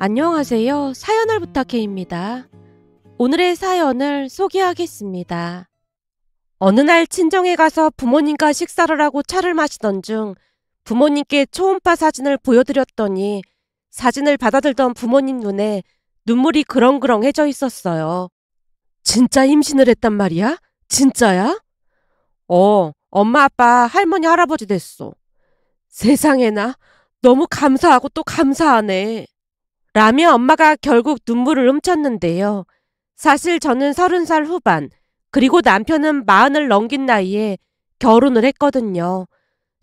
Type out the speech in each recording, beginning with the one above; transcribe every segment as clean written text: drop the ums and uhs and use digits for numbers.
안녕하세요. 사연을 부탁해입니다. 오늘의 사연을 소개하겠습니다. 어느 날 친정에 가서 부모님과 식사를 하고 차를 마시던 중 부모님께 초음파 사진을 보여드렸더니 사진을 받아들던 부모님 눈에 눈물이 그렁그렁해져 있었어요. 진짜 임신을 했단 말이야? 진짜야? 엄마, 아빠, 할머니, 할아버지 됐어. 세상에나, 너무 감사하고 또 감사하네. 라며 엄마가 결국 눈물을 훔쳤는데요. 사실 저는 30살 후반, 그리고 남편은 40을 넘긴 나이에 결혼을 했거든요.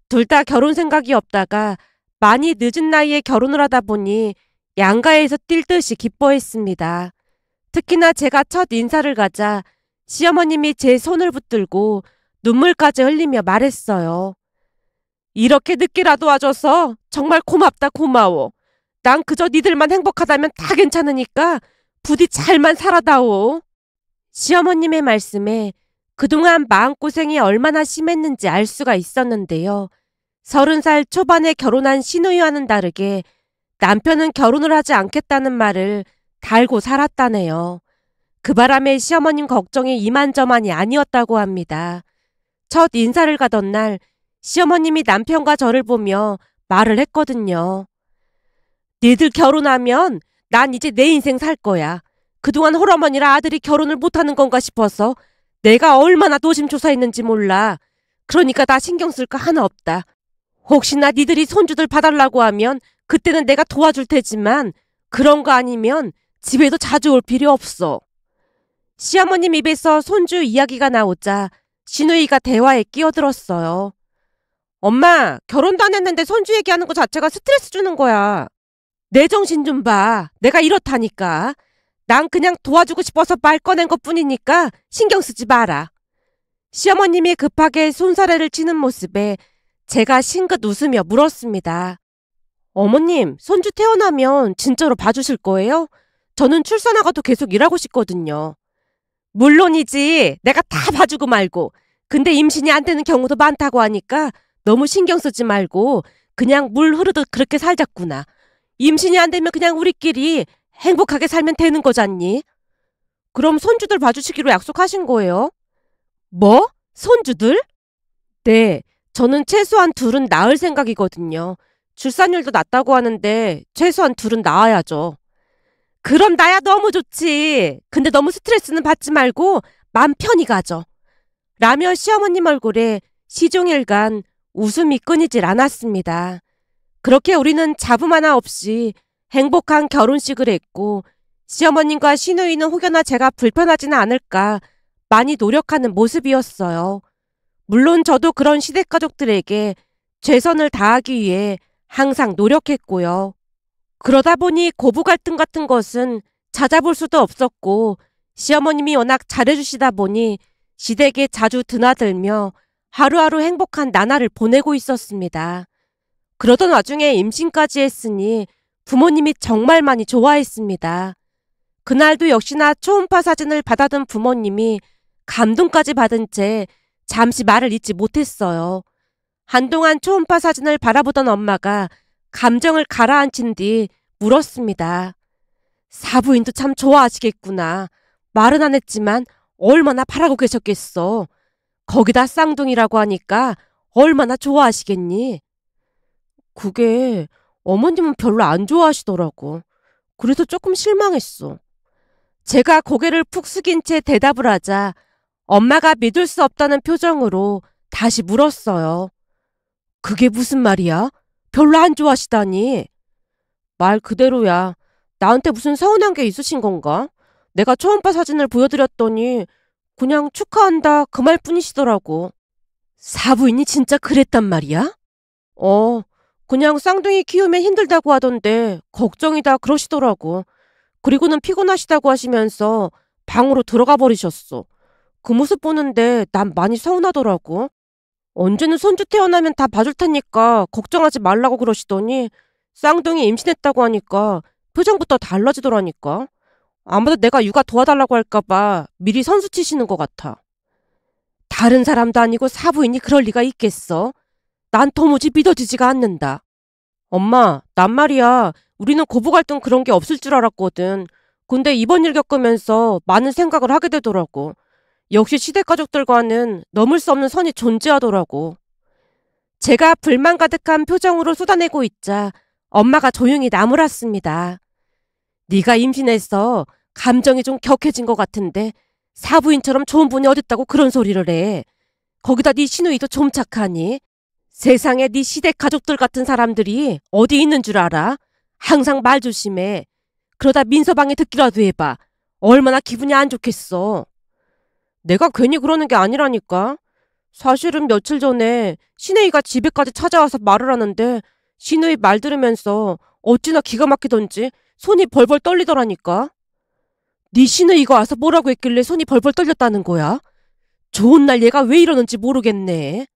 둘 다 결혼 생각이 없다가 많이 늦은 나이에 결혼을 하다 보니 양가에서 뛸 듯이 기뻐했습니다. 특히나 제가 첫 인사를 가자 시어머님이 제 손을 붙들고 눈물까지 흘리며 말했어요. 이렇게 늦게라도 와줘서 정말 고맙다 고마워. 난 그저 니들만 행복하다면 다 괜찮으니까 부디 잘만 살아다오. 시어머님의 말씀에 그동안 마음고생이 얼마나 심했는지 알 수가 있었는데요. 30살 초반에 결혼한 시누이와는 다르게 남편은 결혼을 하지 않겠다는 말을 달고 살았다네요. 그 바람에 시어머님 걱정이 이만저만이 아니었다고 합니다. 첫 인사를 가던 날 시어머님이 남편과 저를 보며 말을 했거든요. 니들 결혼하면 난 이제 내 인생 살 거야. 그동안 홀어머니라 아들이 결혼을 못하는 건가 싶어서 내가 얼마나 노심초사했는지 몰라. 그러니까 나 신경 쓸 거 하나 없다. 혹시나 니들이 손주들 봐달라고 하면 그때는 내가 도와줄 테지만 그런 거 아니면 집에도 자주 올 필요 없어. 시어머님 입에서 손주 이야기가 나오자 시누이가 대화에 끼어들었어요. 엄마, 결혼도 안 했는데 손주 얘기하는 거 자체가 스트레스 주는 거야. 내 정신 좀 봐. 내가 이렇다니까. 난 그냥 도와주고 싶어서 말 꺼낸 것 뿐이니까 신경 쓰지 마라. 시어머님이 급하게 손사래를 치는 모습에 제가 싱긋 웃으며 물었습니다. 어머님, 손주 태어나면 진짜로 봐주실 거예요? 저는 출산하고도 계속 일하고 싶거든요. 물론이지. 내가 다 봐주고 말고. 근데 임신이 안 되는 경우도 많다고 하니까 너무 신경 쓰지 말고 그냥 물 흐르듯 그렇게 살자꾸나. 임신이 안 되면 그냥 우리끼리 행복하게 살면 되는 거잖니? 그럼 손주들 봐주시기로 약속하신 거예요? 뭐? 손주들? 네, 저는 최소한 둘은 낳을 생각이거든요. 출산율도 낮다고 하는데 최소한 둘은 낳아야죠. 그럼 나야 너무 좋지. 근데 너무 스트레스는 받지 말고 맘 편히 가져. 라며 시어머님 얼굴에 시종일관 웃음이 끊이질 않았습니다. 그렇게 우리는 잡음 하나 없이 행복한 결혼식을 했고 시어머님과 시누이는 혹여나 제가 불편하지는 않을까 많이 노력하는 모습이었어요. 물론 저도 그런 시댁가족들에게 최선을 다하기 위해 항상 노력했고요. 그러다 보니 고부 갈등 같은 것은 찾아볼 수도 없었고 시어머님이 워낙 잘해주시다 보니 시댁에 자주 드나들며 하루하루 행복한 나날을 보내고 있었습니다. 그러던 와중에 임신까지 했으니 부모님이 정말 많이 좋아했습니다. 그날도 역시나 초음파 사진을 받아든 부모님이 감동까지 받은 채 잠시 말을 잇지 못했어요. 한동안 초음파 사진을 바라보던 엄마가 감정을 가라앉힌 뒤 물었습니다. 사부인도 참 좋아하시겠구나. 말은 안 했지만 얼마나 바라고 계셨겠어. 거기다 쌍둥이라고 하니까 얼마나 좋아하시겠니? 그게 어머님은 별로 안 좋아하시더라고. 그래서 조금 실망했어. 제가 고개를 푹 숙인 채 대답을 하자 엄마가 믿을 수 없다는 표정으로 다시 물었어요. 그게 무슨 말이야? 별로 안 좋아하시다니. 말 그대로야. 나한테 무슨 서운한 게 있으신 건가? 내가 초음파 사진을 보여드렸더니 그냥 축하한다 그 말뿐이시더라고. 사부인이 진짜 그랬단 말이야? 그냥 쌍둥이 키우면 힘들다고 하던데 걱정이다 그러시더라고. 그리고는 피곤하시다고 하시면서 방으로 들어가 버리셨어. 그 모습 보는데 난 많이 서운하더라고. 언제는 손주 태어나면 다 봐줄 테니까 걱정하지 말라고 그러시더니 쌍둥이 임신했다고 하니까 표정부터 달라지더라니까. 아무도 내가 육아 도와달라고 할까봐 미리 선수 치시는 것 같아. 다른 사람도 아니고 사부인이 그럴 리가 있겠어? 난 도무지 믿어지지가 않는다. 엄마, 난 말이야. 우리는 고부 갈등 그런 게 없을 줄 알았거든. 근데 이번 일 겪으면서 많은 생각을 하게 되더라고. 역시 시댁 가족들과는 넘을 수 없는 선이 존재하더라고. 제가 불만 가득한 표정으로 쏟아내고 있자 엄마가 조용히 나무랐습니다. 네가 임신해서 감정이 좀 격해진 것 같은데 사부인처럼 좋은 분이 어딨다고 그런 소리를 해. 거기다 네 시누이도 좀 착하니? 세상에 네 시댁 가족들 같은 사람들이 어디 있는 줄 알아? 항상 말 조심해. 그러다 민서방에 듣기라도 해봐. 얼마나 기분이 안 좋겠어. 내가 괜히 그러는 게 아니라니까. 사실은 며칠 전에 시누이가 집에까지 찾아와서 말을 하는데 시누이 말 들으면서 어찌나 기가 막히던지 손이 벌벌 떨리더라니까. 네 시누이가 와서 뭐라고 했길래 손이 벌벌 떨렸다는 거야? 좋은 날 얘가 왜 이러는지 모르겠네.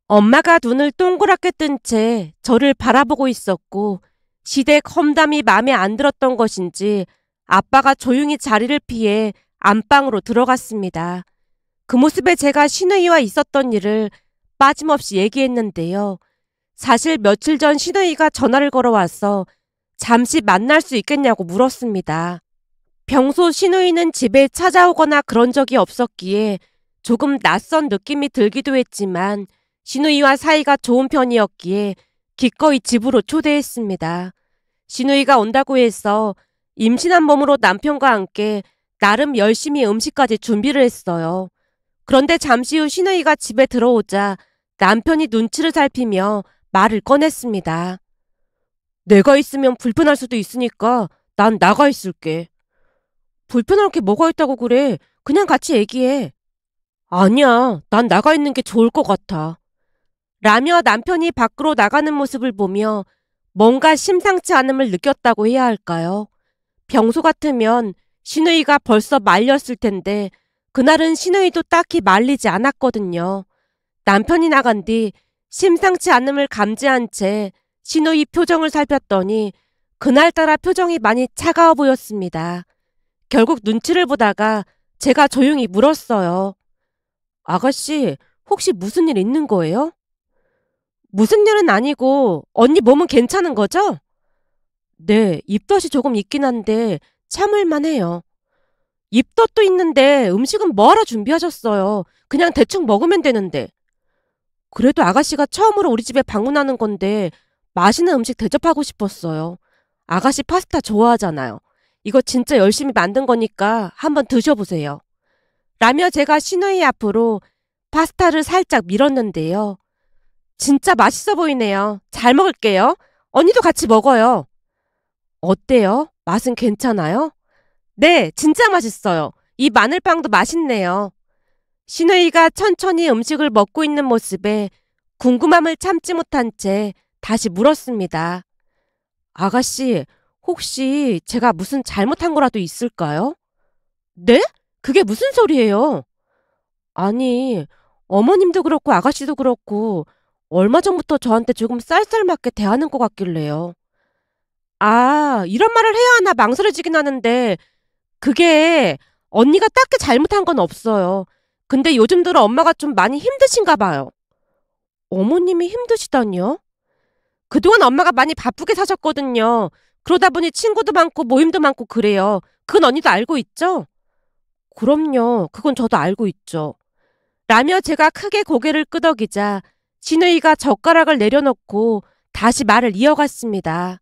엄마가 눈을 동그랗게 뜬 채 저를 바라보고 있었고 시댁 험담이 마음에 안 들었던 것인지 아빠가 조용히 자리를 피해 안방으로 들어갔습니다. 그 모습에 제가 시누이와 있었던 일을 빠짐없이 얘기했는데요. 사실 며칠 전 시누이가 전화를 걸어와서 잠시 만날 수 있겠냐고 물었습니다. 평소 시누이는 집에 찾아오거나 그런 적이 없었기에 조금 낯선 느낌이 들기도 했지만 시누이와 사이가 좋은 편이었기에 기꺼이 집으로 초대했습니다. 시누이가 온다고 해서 임신한 몸으로 남편과 함께 나름 열심히 음식까지 준비를 했어요. 그런데 잠시 후 시누이가 집에 들어오자 남편이 눈치를 살피며 말을 꺼냈습니다. 내가 있으면 불편할 수도 있으니까 난 나가 있을게. 불편할 게 뭐가 있다고 그래. 그냥 같이 얘기해. 아니야. 난 나가 있는 게 좋을 것 같아. 라며 남편이 밖으로 나가는 모습을 보며 뭔가 심상치 않음을 느꼈다고 해야 할까요? 평소 같으면 시누이가 벌써 말렸을 텐데 그날은 시누이도 딱히 말리지 않았거든요. 남편이 나간 뒤 심상치 않음을 감지한 채 시누이 표정을 살폈더니 그날따라 표정이 많이 차가워 보였습니다. 결국 눈치를 보다가 제가 조용히 물었어요. 아가씨, 혹시 무슨 일 있는 거예요? 무슨 일은 아니고 언니 몸은 괜찮은 거죠? 네, 입덧이 조금 있긴 한데 참을만 해요. 입덧도 있는데 음식은 뭐하러 준비하셨어요? 그냥 대충 먹으면 되는데. 그래도 아가씨가 처음으로 우리 집에 방문하는 건데 맛있는 음식 대접하고 싶었어요. 아가씨 파스타 좋아하잖아요. 이거 진짜 열심히 만든 거니까 한번 드셔보세요. 라며 제가 시누이 앞으로 파스타를 살짝 밀었는데요. 진짜 맛있어 보이네요. 잘 먹을게요. 언니도 같이 먹어요. 어때요? 맛은 괜찮아요? 네, 진짜 맛있어요. 이 마늘빵도 맛있네요. 시누이가 천천히 음식을 먹고 있는 모습에 궁금함을 참지 못한 채 다시 물었습니다. 아가씨, 혹시 제가 무슨 잘못한 거라도 있을까요? 네? 그게 무슨 소리예요? 아니, 어머님도 그렇고 아가씨도 그렇고 얼마 전부터 저한테 조금 쌀쌀맞게 대하는 것 같길래요. 아, 이런 말을 해야 하나 망설여지긴 하는데 그게 언니가 딱히 잘못한 건 없어요. 근데 요즘 들어 엄마가 좀 많이 힘드신가 봐요. 어머님이 힘드시다니요? 그동안 엄마가 많이 바쁘게 사셨거든요. 그러다 보니 친구도 많고 모임도 많고 그래요. 그건 언니도 알고 있죠? 그럼요. 그건 저도 알고 있죠. 라며 제가 크게 고개를 끄덕이자 시누이가 젓가락을 내려놓고 다시 말을 이어갔습니다.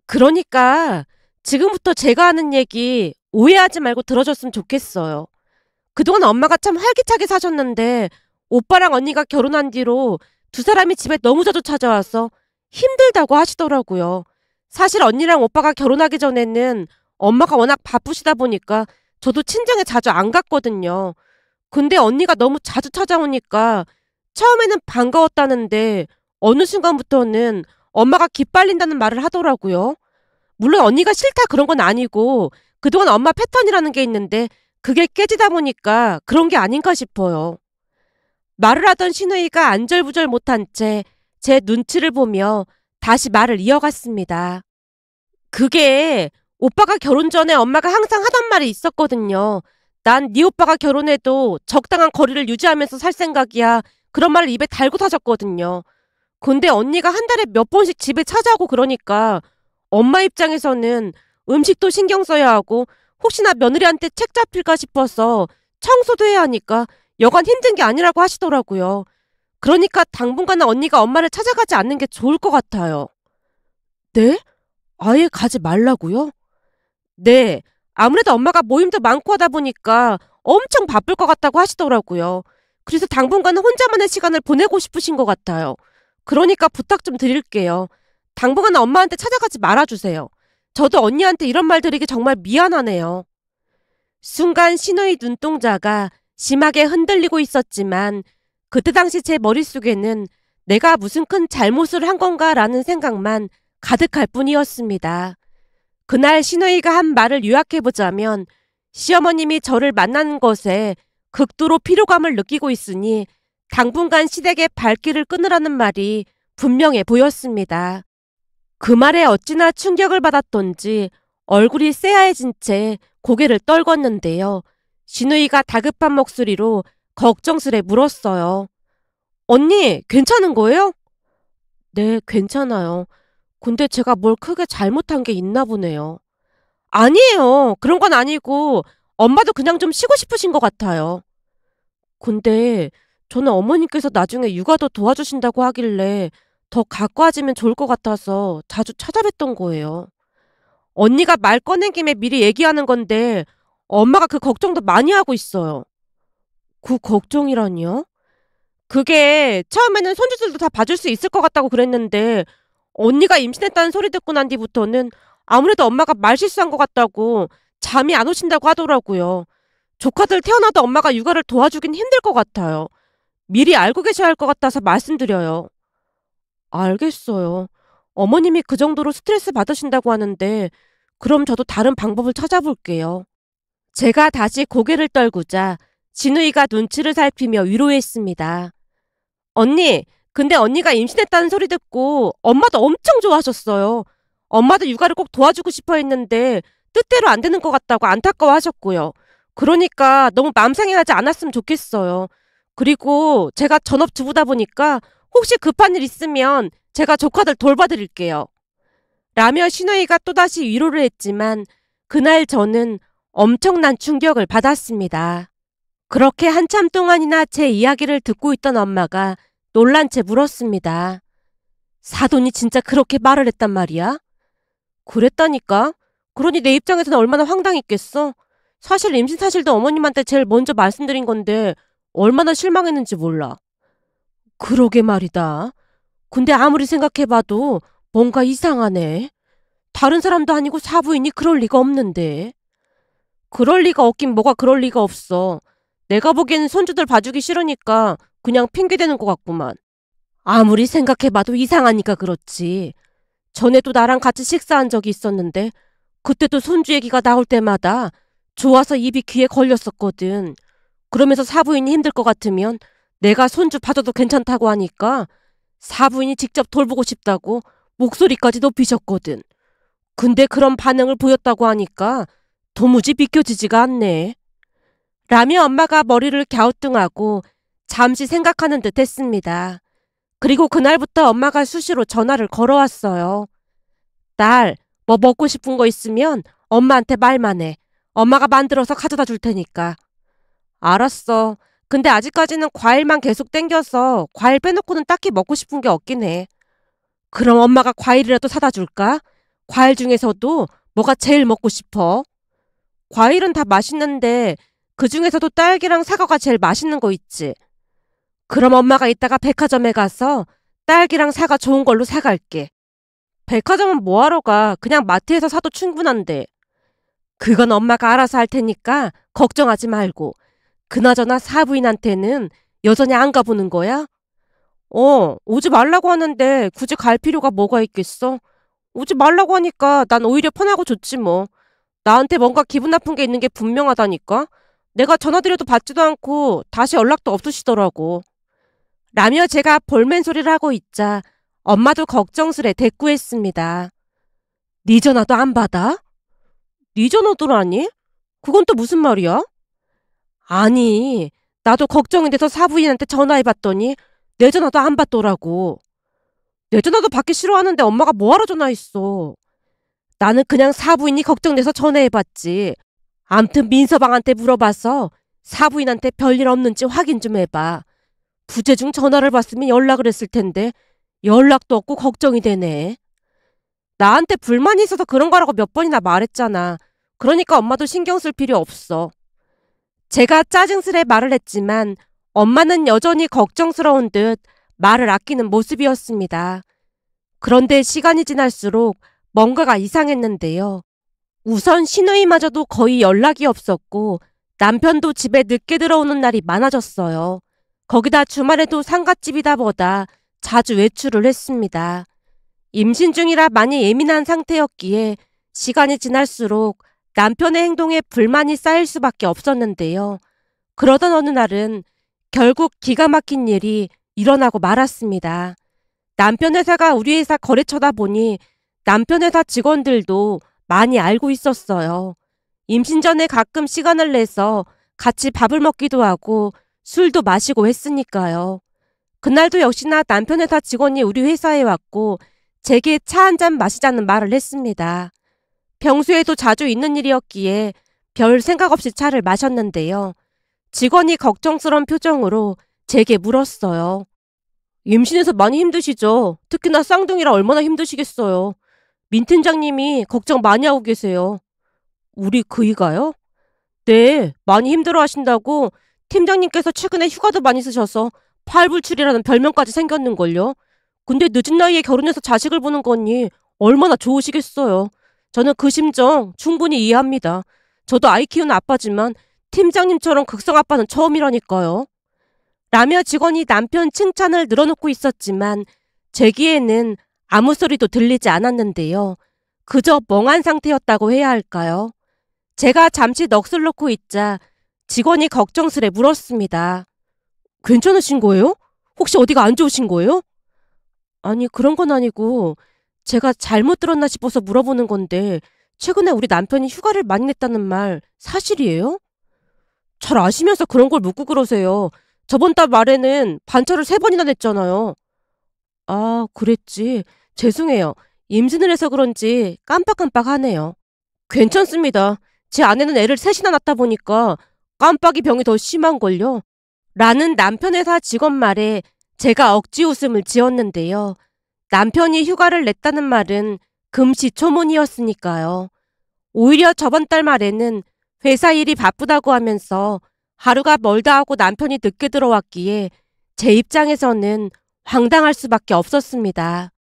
그러니까 지금부터 제가 하는 얘기 오해하지 말고 들어줬으면 좋겠어요. 그동안 엄마가 참 활기차게 사셨는데 오빠랑 언니가 결혼한 뒤로 두 사람이 집에 너무 자주 찾아와서 힘들다고 하시더라고요. 사실 언니랑 오빠가 결혼하기 전에는 엄마가 워낙 바쁘시다 보니까 저도 친정에 자주 안 갔거든요. 근데 언니가 너무 자주 찾아오니까 처음에는 반가웠다는데 어느 순간부터는 엄마가 기빨린다는 말을 하더라고요. 물론 언니가 싫다 그런 건 아니고 그동안 엄마 패턴이라는 게 있는데 그게 깨지다 보니까 그런 게 아닌가 싶어요. 말을 하던 시누이가 안절부절 못한 채 제 눈치를 보며 다시 말을 이어갔습니다. 그게 오빠가 결혼 전에 엄마가 항상 하던 말이 있었거든요. 난 네 오빠가 결혼해도 적당한 거리를 유지하면서 살 생각이야. 그런 말을 입에 달고 사셨거든요. 근데 언니가 한 달에 몇 번씩 집에 찾아오고 그러니까 엄마 입장에서는 음식도 신경 써야 하고 혹시나 며느리한테 책 잡힐까 싶어서 청소도 해야 하니까 여간 힘든 게 아니라고 하시더라고요. 그러니까 당분간은 언니가 엄마를 찾아가지 않는 게 좋을 것 같아요. 네? 아예 가지 말라고요? 네. 아무래도 엄마가 모임도 많고 하다 보니까 엄청 바쁠 것 같다고 하시더라고요. 그래서 당분간은 혼자만의 시간을 보내고 싶으신 것 같아요. 그러니까 부탁 좀 드릴게요. 당분간은 엄마한테 찾아가지 말아주세요. 저도 언니한테 이런 말 드리기 정말 미안하네요. 순간 신우의 눈동자가 심하게 흔들리고 있었지만 그때 당시 제 머릿속에는 내가 무슨 큰 잘못을 한 건가라는 생각만 가득할 뿐이었습니다. 그날 신우이가 한 말을 요약해보자면 시어머님이 저를 만나는 것에 극도로 피로감을 느끼고 있으니 당분간 시댁의 발길을 끊으라는 말이 분명해 보였습니다. 그 말에 어찌나 충격을 받았던지 얼굴이 새하얘진 채 고개를 떨궜는데요. 신우이가 다급한 목소리로 걱정스레 물었어요. 언니, 괜찮은 거예요? 네, 괜찮아요. 근데 제가 뭘 크게 잘못한 게 있나 보네요. 아니에요. 그런 건 아니고 엄마도 그냥 좀 쉬고 싶으신 것 같아요. 근데 저는 어머니께서 나중에 육아도 도와주신다고 하길래 더 가까워지면 좋을 것 같아서 자주 찾아뵀던 거예요. 언니가 말 꺼낸 김에 미리 얘기하는 건데 엄마가 그 걱정도 많이 하고 있어요. 그 걱정이라니요? 그게 처음에는 손주들도 다 봐줄 수 있을 것 같다고 그랬는데 언니가 임신했다는 소리 듣고 난 뒤부터는 아무래도 엄마가 말 실수한 것 같다고 잠이 안 오신다고 하더라고요. 조카들 태어나도 엄마가 육아를 도와주긴 힘들 것 같아요. 미리 알고 계셔야 할 것 같아서 말씀드려요. 알겠어요. 어머님이 그 정도로 스트레스 받으신다고 하는데 그럼 저도 다른 방법을 찾아볼게요. 제가 다시 고개를 떨구자 진우이가 눈치를 살피며 위로했습니다. 언니, 근데 언니가 임신했다는 소리 듣고 엄마도 엄청 좋아하셨어요. 엄마도 육아를 꼭 도와주고 싶어 했는데 뜻대로 안 되는 것 같다고 안타까워하셨고요. 그러니까 너무 맘 상해하지 않았으면 좋겠어요. 그리고 제가 전업주부다 보니까 혹시 급한 일 있으면 제가 조카들 돌봐드릴게요. 라며 신우이가 또다시 위로를 했지만 그날 저는 엄청난 충격을 받았습니다. 그렇게 한참 동안이나 제 이야기를 듣고 있던 엄마가 놀란 채 물었습니다. 사돈이 진짜 그렇게 말을 했단 말이야? 그랬다니까? 그러니 내 입장에서는 얼마나 황당했겠어? 사실 임신 사실도 어머님한테 제일 먼저 말씀드린 건데 얼마나 실망했는지 몰라. 그러게 말이다. 근데 아무리 생각해봐도 뭔가 이상하네. 다른 사람도 아니고 사부인이 그럴 리가 없는데. 그럴 리가 없긴 뭐가 그럴 리가 없어. 내가 보기에는 손주들 봐주기 싫으니까 그냥 핑계대는 것 같구만. 아무리 생각해봐도 이상하니까 그렇지. 전에도 나랑 같이 식사한 적이 있었는데 그때도 손주 얘기가 나올 때마다 좋아서 입이 귀에 걸렸었거든. 그러면서 사부인이 힘들 것 같으면 내가 손주 봐줘도 괜찮다고 하니까 사부인이 직접 돌보고 싶다고 목소리까지 높이셨거든. 근데 그런 반응을 보였다고 하니까 도무지 믿겨지지가 않네. 라며 엄마가 머리를 갸우뚱하고 잠시 생각하는 듯 했습니다. 그리고 그날부터 엄마가 수시로 전화를 걸어왔어요. 딸, 뭐 먹고 싶은 거 있으면 엄마한테 말만 해. 엄마가 만들어서 가져다 줄 테니까. 알았어. 근데 아직까지는 과일만 계속 땡겨서 과일 빼놓고는 딱히 먹고 싶은 게 없긴 해. 그럼 엄마가 과일이라도 사다 줄까? 과일 중에서도 뭐가 제일 먹고 싶어? 과일은 다 맛있는데 그 중에서도 딸기랑 사과가 제일 맛있는 거 있지. 그럼 엄마가 이따가 백화점에 가서 딸기랑 사과 좋은 걸로 사갈게. 백화점은 뭐하러 가? 그냥 마트에서 사도 충분한데. 그건 엄마가 알아서 할 테니까 걱정하지 말고. 그나저나 사부인한테는 여전히 안 가보는 거야? 오지 말라고 하는데 굳이 갈 필요가 뭐가 있겠어? 오지 말라고 하니까 난 오히려 편하고 좋지 뭐. 나한테 뭔가 기분 나쁜 게 있는 게 분명하다니까? 내가 전화드려도 받지도 않고 다시 연락도 없으시더라고. 라며 제가 볼멘 소리를 하고 있자 엄마도 걱정스레 대꾸했습니다. 네 전화도 안 받아? 네 전화더라니? 그건 또 무슨 말이야? 아니, 나도 걱정이 돼서 사부인한테 전화해봤더니 내 전화도 안 받더라고. 내 전화도 받기 싫어하는데 엄마가 뭐하러 전화했어? 나는 그냥 사부인이 걱정돼서 전화해봤지. 암튼 민서방한테 물어봐서 사부인한테 별일 없는지 확인 좀 해봐. 부재중 전화를 받으면 연락을 했을 텐데 연락도 없고 걱정이 되네. 나한테 불만이 있어서 그런 거라고 몇 번이나 말했잖아. 그러니까 엄마도 신경 쓸 필요 없어. 제가 짜증스레 말을 했지만 엄마는 여전히 걱정스러운 듯 말을 아끼는 모습이었습니다. 그런데 시간이 지날수록 뭔가가 이상했는데요. 우선 시누이마저도 거의 연락이 없었고 남편도 집에 늦게 들어오는 날이 많아졌어요. 거기다 주말에도 상갓집이다 보다 자주 외출을 했습니다. 임신 중이라 많이 예민한 상태였기에 시간이 지날수록 남편의 행동에 불만이 쌓일 수밖에 없었는데요. 그러던 어느 날은 결국 기가 막힌 일이 일어나고 말았습니다. 남편 회사가 우리 회사 거래처다 보니 남편 회사 직원들도 많이 알고 있었어요. 임신 전에 가끔 시간을 내서 같이 밥을 먹기도 하고 술도 마시고 했으니까요. 그날도 역시나 남편 회사 직원이 우리 회사에 왔고 제게 차 한 잔 마시자는 말을 했습니다. 평소에도 자주 있는 일이었기에 별 생각 없이 차를 마셨는데요. 직원이 걱정스러운 표정으로 제게 물었어요. 임신해서 많이 힘드시죠? 특히나 쌍둥이라 얼마나 힘드시겠어요. 민 팀장님이 걱정 많이 하고 계세요. 우리 그이가요? 네, 많이 힘들어 하신다고 팀장님께서 최근에 휴가도 많이 쓰셔서 팔불출이라는 별명까지 생겼는걸요. 근데 늦은 나이에 결혼해서 자식을 보는 거니 얼마나 좋으시겠어요. 저는 그 심정 충분히 이해합니다. 저도 아이 키우는 아빠지만 팀장님처럼 극성 아빠는 처음이라니까요. 라며 직원이 남편 칭찬을 늘어놓고 있었지만 제 귀에는 아무 소리도 들리지 않았는데요. 그저 멍한 상태였다고 해야 할까요? 제가 잠시 넋을 놓고 있자 직원이 걱정스레 물었습니다. 괜찮으신 거예요? 혹시 어디가 안 좋으신 거예요? 아니, 그런 건 아니고 제가 잘못 들었나 싶어서 물어보는 건데 최근에 우리 남편이 휴가를 많이 냈다는 말 사실이에요? 잘 아시면서 그런 걸 묻고 그러세요. 저번 달 말에는 반차를 3번이나 냈잖아요. 아, 그랬지. 죄송해요. 임신을 해서 그런지 깜빡깜빡하네요. 괜찮습니다. 제 아내는 애를 셋이나 낳다 보니까 깜빡이 병이 더 심한걸요. 라는 남편 회사 직원 말에 제가 억지 웃음을 지었는데요. 남편이 휴가를 냈다는 말은 금시초문이었으니까요. 오히려 저번 달 말에는 회사 일이 바쁘다고 하면서 하루가 멀다 하고 남편이 늦게 들어왔기에 제 입장에서는 황당할 수밖에 없었습니다.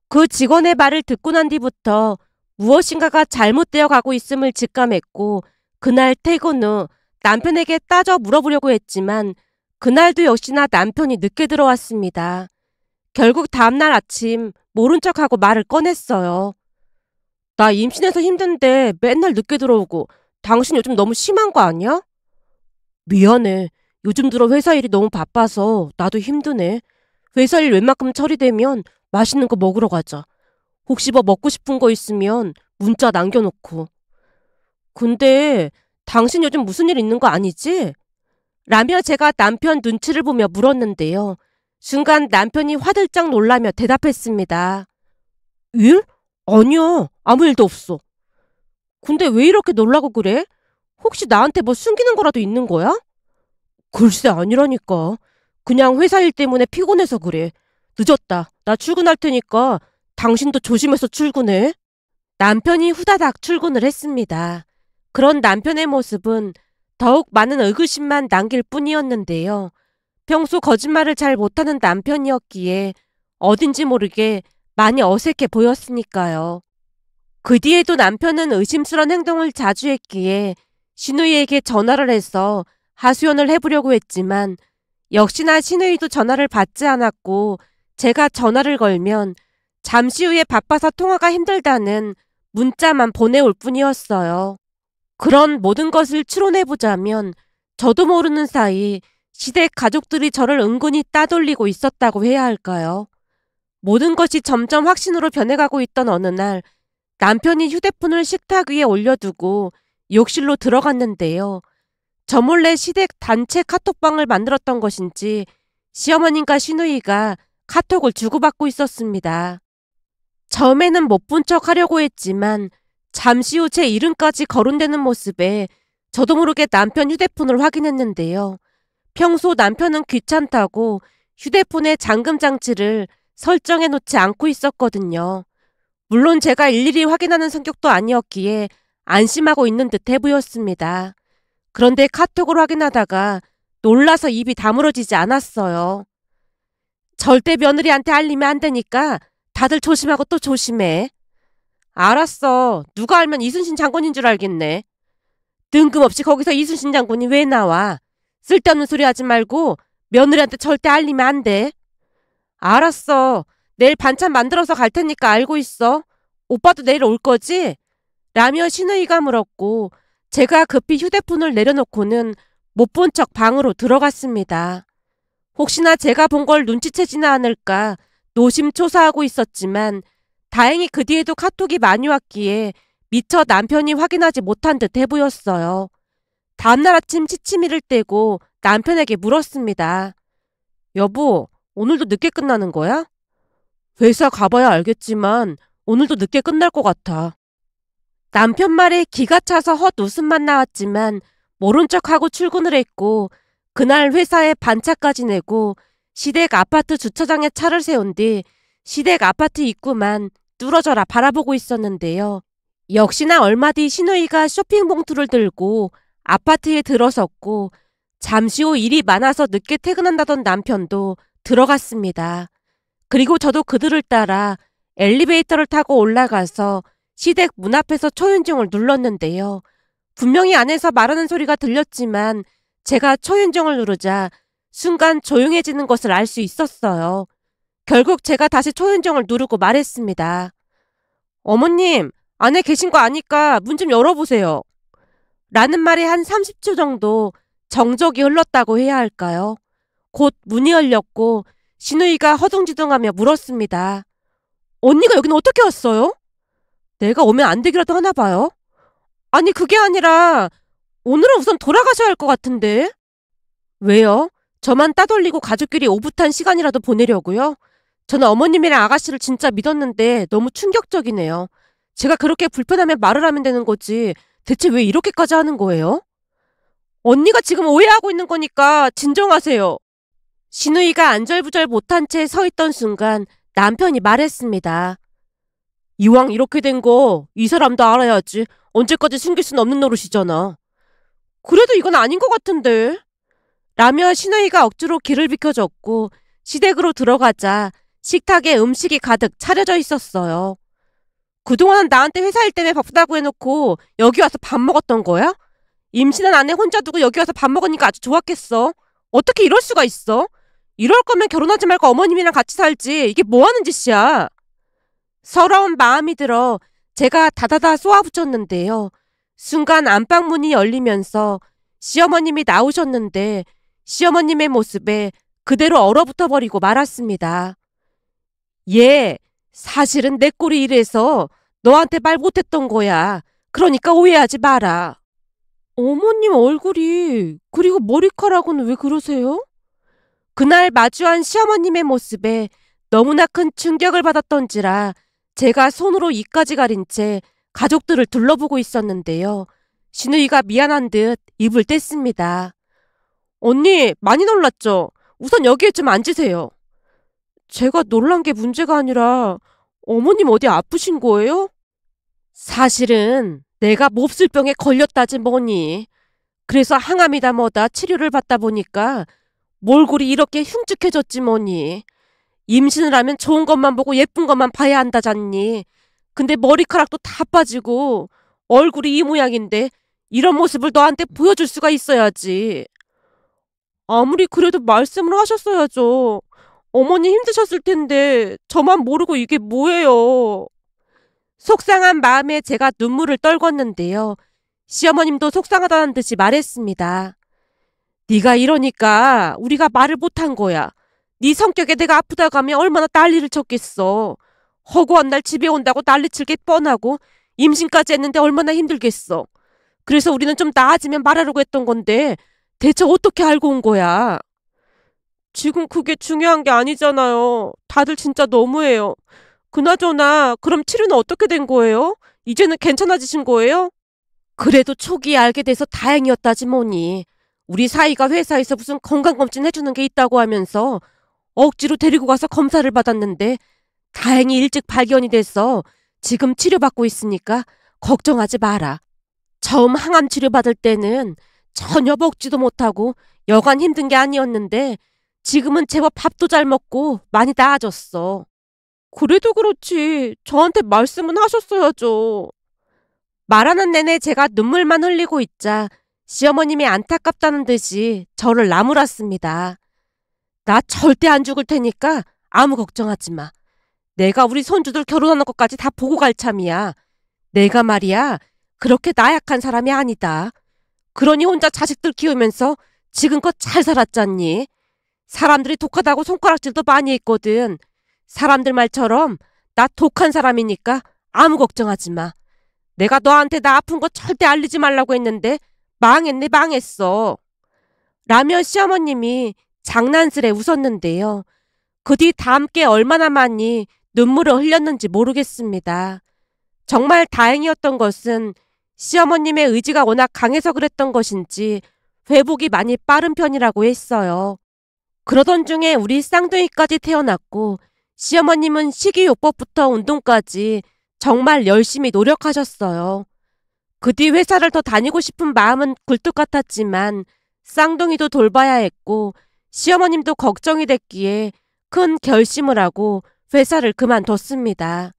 그 직원의 말을 듣고 난 뒤부터 무엇인가가 잘못되어 가고 있음을 직감했고 그날 퇴근 후 남편에게 따져 물어보려고 했지만 그날도 역시나 남편이 늦게 들어왔습니다. 결국 다음날 아침 모른 척하고 말을 꺼냈어요. 나 임신해서 힘든데 맨날 늦게 들어오고 당신 요즘 너무 심한 거 아니야? 미안해. 요즘 들어 회사 일이 너무 바빠서 나도 힘드네. 회사 일 웬만큼 처리되면 맛있는 거 먹으러 가자. 혹시 뭐 먹고 싶은 거 있으면 문자 남겨놓고. 근데 당신 요즘 무슨 일 있는 거 아니지? 라며 제가 남편 눈치를 보며 물었는데요. 순간 남편이 화들짝 놀라며 대답했습니다. 일? 아니야. 아무 일도 없어. 근데 왜 이렇게 놀라고 그래? 혹시 나한테 뭐 숨기는 거라도 있는 거야? 글쎄 아니라니까. 그냥 회사 일 때문에 피곤해서 그래. 늦었다. 나 출근할 테니까 당신도 조심해서 출근해. 남편이 후다닥 출근을 했습니다. 그런 남편의 모습은 더욱 많은 의구심만 남길 뿐이었는데요. 평소 거짓말을 잘 못하는 남편이었기에 어딘지 모르게 많이 어색해 보였으니까요. 그 뒤에도 남편은 의심스런 행동을 자주 했기에 시누이에게 전화를 해서 하소연을 해보려고 했지만 역시나 시누이도 전화를 받지 않았고 제가 전화를 걸면 잠시 후에 바빠서 통화가 힘들다는 문자만 보내올 뿐이었어요. 그런 모든 것을 추론해보자면 저도 모르는 사이 시댁 가족들이 저를 은근히 따돌리고 있었다고 해야 할까요? 모든 것이 점점 확신으로 변해가고 있던 어느 날 남편이 휴대폰을 식탁 위에 올려두고 욕실로 들어갔는데요. 저 몰래 시댁 단체 카톡방을 만들었던 것인지 시어머님과 시누이가 카톡을 주고받고 있었습니다. 처음에는 못 본 척 하려고 했지만 잠시 후 제 이름까지 거론되는 모습에 저도 모르게 남편 휴대폰을 확인했는데요. 평소 남편은 귀찮다고 휴대폰에 잠금 장치를 설정해 놓지 않고 있었거든요. 물론 제가 일일이 확인하는 성격도 아니었기에 안심하고 있는 듯해 보였습니다. 그런데 카톡을 확인하다가 놀라서 입이 다물어지지 않았어요. 절대 며느리한테 알리면 안 되니까 다들 조심하고 또 조심해. 알았어. 누가 알면 이순신 장군인 줄 알겠네. 뜬금없이 거기서 이순신 장군이 왜 나와? 쓸데없는 소리 하지 말고 며느리한테 절대 알리면 안 돼. 알았어. 내일 반찬 만들어서 갈 테니까 알고 있어. 오빠도 내일 올 거지? 라며 신우이가 물었고 제가 급히 휴대폰을 내려놓고는 못 본 척 방으로 들어갔습니다. 혹시나 제가 본 걸 눈치채지나 않을까 노심초사하고 있었지만 다행히 그 뒤에도 카톡이 많이 왔기에 미처 남편이 확인하지 못한 듯 해보였어요. 다음날 아침 취침이를 떼고 남편에게 물었습니다. 여보, 오늘도 늦게 끝나는 거야? 회사 가봐야 알겠지만 오늘도 늦게 끝날 것 같아. 남편 말에 기가 차서 헛웃음만 나왔지만 모른 척하고 출근을 했고 그날 회사에 반차까지 내고 시댁 아파트 주차장에 차를 세운 뒤 시댁 아파트 입구만 뚫어져라 바라보고 있었는데요. 역시나 얼마 뒤 신우이가 쇼핑 봉투를 들고 아파트에 들어섰고 잠시 후 일이 많아서 늦게 퇴근한다던 남편도 들어갔습니다. 그리고 저도 그들을 따라 엘리베이터를 타고 올라가서 시댁 문 앞에서 초인종을 눌렀는데요. 분명히 안에서 말하는 소리가 들렸지만 제가 초인종을 누르자 순간 조용해지는 것을 알 수 있었어요. 결국 제가 다시 초인종을 누르고 말했습니다. 어머님, 안에 계신 거 아니까 문 좀 열어보세요. 라는 말에 한 30초 정도 정적이 흘렀다고 해야 할까요? 곧 문이 열렸고 신우이가 허둥지둥하며 물었습니다. 언니가 여기는 어떻게 왔어요? 내가 오면 안 되기라도 하나 봐요. 아니 그게 아니라 오늘은 우선 돌아가셔야 할 것 같은데. 왜요? 저만 따돌리고 가족끼리 오붓한 시간이라도 보내려고요? 저는 어머님이랑 아가씨를 진짜 믿었는데 너무 충격적이네요. 제가 그렇게 불편하면 말을 하면 되는 거지 대체 왜 이렇게까지 하는 거예요? 언니가 지금 오해하고 있는 거니까 진정하세요. 신우이가 안절부절 못한 채 서 있던 순간 남편이 말했습니다. 이왕 이렇게 된 거 이 사람도 알아야지. 언제까지 숨길 순 없는 노릇이잖아. 그래도 이건 아닌 것 같은데. 라며 신우이가 억지로 길을 비켜줬고 시댁으로 들어가자 식탁에 음식이 가득 차려져 있었어요. 그동안 나한테 회사 일 때문에 바쁘다고 해놓고 여기 와서 밥 먹었던 거야? 임신한 아내 혼자 두고 여기 와서 밥 먹으니까 아주 좋았겠어. 어떻게 이럴 수가 있어? 이럴 거면 결혼하지 말고 어머님이랑 같이 살지. 이게 뭐 하는 짓이야? 서러운 마음이 들어 제가 다다다 쏘아붙였는데요. 순간 안방문이 열리면서 시어머님이 나오셨는데 시어머님의 모습에 그대로 얼어붙어 버리고 말았습니다. 얘, 사실은 내 꼴이 이래서 너한테 말 못했던 거야. 그러니까 오해하지 마라. 어머님 얼굴이 그리고 머리카락은 왜 그러세요? 그날 마주한 시어머님의 모습에 너무나 큰 충격을 받았던지라 제가 손으로 입까지 가린 채 가족들을 둘러보고 있었는데요. 신우이가 미안한 듯 입을 뗐습니다. 언니 많이 놀랐죠? 우선 여기에 좀 앉으세요. 제가 놀란 게 문제가 아니라 어머님 어디 아프신 거예요? 사실은 내가 몹쓸 병에 걸렸다지 뭐니. 그래서 항암이다 뭐다 치료를 받다 보니까 몰골이 이렇게 흉측해졌지 뭐니. 임신을 하면 좋은 것만 보고 예쁜 것만 봐야 한다잖니. 근데 머리카락도 다 빠지고 얼굴이 이 모양인데 이런 모습을 너한테 보여줄 수가 있어야지. 아무리 그래도 말씀을 하셨어야죠. 어머니 힘드셨을 텐데 저만 모르고 이게 뭐예요. 속상한 마음에 제가 눈물을 떨궜는데요. 시어머님도 속상하다는 듯이 말했습니다. 네가 이러니까 우리가 말을 못한 거야. 네 성격에 내가 아프다고 하면 얼마나 난리를 쳤겠어. 허구한 날 집에 온다고 난리칠 게 뻔하고 임신까지 했는데 얼마나 힘들겠어. 그래서 우리는 좀 나아지면 말하려고 했던 건데 대체 어떻게 알고 온 거야? 지금 그게 중요한 게 아니잖아요. 다들 진짜 너무해요. 그나저나 그럼 치료는 어떻게 된 거예요? 이제는 괜찮아지신 거예요? 그래도 초기에 알게 돼서 다행이었다지 뭐니. 우리 사이가 회사에서 무슨 건강검진 해주는 게 있다고 하면서 억지로 데리고 가서 검사를 받았는데 다행히 일찍 발견이 돼서 지금 치료받고 있으니까 걱정하지 마라. 처음 항암 치료받을 때는 전혀 먹지도 못하고 여간 힘든 게 아니었는데 지금은 제법 밥도 잘 먹고 많이 나아졌어. 그래도 그렇지. 저한테 말씀은 하셨어야죠. 말하는 내내 제가 눈물만 흘리고 있자 시어머님이 안타깝다는 듯이 저를 나무랐습니다. 나 절대 안 죽을 테니까 아무 걱정하지 마. 내가 우리 손주들 결혼하는 것까지 다 보고 갈 참이야. 내가 말이야 그렇게 나약한 사람이 아니다. 그러니 혼자 자식들 키우면서 지금껏 잘 살았잖니. 사람들이 독하다고 손가락질도 많이 했거든. 사람들 말처럼 나 독한 사람이니까 아무 걱정하지 마. 내가 너한테 나 아픈 거 절대 알리지 말라고 했는데 망했네 망했어. 라며 시어머님이 장난스레 웃었는데요. 그 뒤 다 함께 얼마나 많이 눈물을 흘렸는지 모르겠습니다. 정말 다행이었던 것은 시어머님의 의지가 워낙 강해서 그랬던 것인지 회복이 많이 빠른 편이라고 했어요. 그러던 중에 우리 쌍둥이까지 태어났고 시어머님은 식이요법부터 운동까지 정말 열심히 노력하셨어요. 그 뒤 회사를 더 다니고 싶은 마음은 굴뚝 같았지만 쌍둥이도 돌봐야 했고 시어머님도 걱정이 됐기에 큰 결심을 하고 회사를 그만뒀습니다.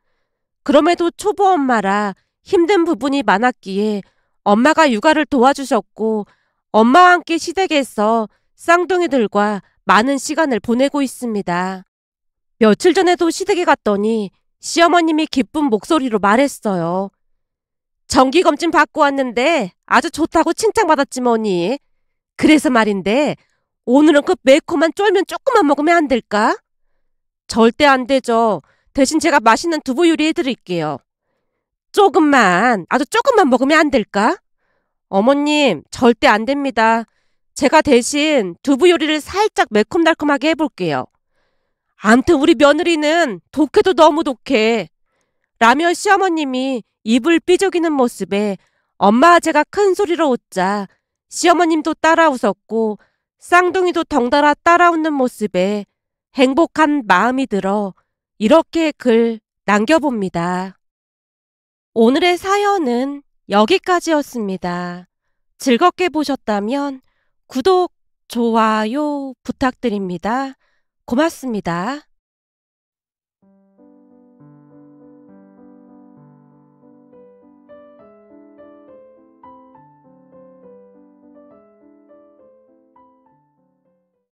그럼에도 초보 엄마라 힘든 부분이 많았기에 엄마가 육아를 도와주셨고 엄마와 함께 시댁에서 쌍둥이들과 많은 시간을 보내고 있습니다. 며칠 전에도 시댁에 갔더니 시어머님이 기쁜 목소리로 말했어요. 정기검진 받고 왔는데 아주 좋다고 칭찬받았지 뭐니. 그래서 말인데 오늘은 그 매콤한 쫄면 조금만 먹으면 안 될까? 절대 안 되죠. 대신 제가 맛있는 두부 요리해드릴게요. 조금만, 아주 조금만 먹으면 안 될까? 어머님, 절대 안 됩니다. 제가 대신 두부 요리를 살짝 매콤달콤하게 해볼게요. 암튼 우리 며느리는 독해도 너무 독해. 라며 시어머님이 입을 삐죽이는 모습에 엄마와 제가 큰 소리로 웃자 시어머님도 따라 웃었고 쌍둥이도 덩달아 따라 웃는 모습에 행복한 마음이 들어 이렇게 글 남겨봅니다. 오늘의 사연은 여기까지였습니다. 즐겁게 보셨다면 구독, 좋아요 부탁드립니다. 고맙습니다.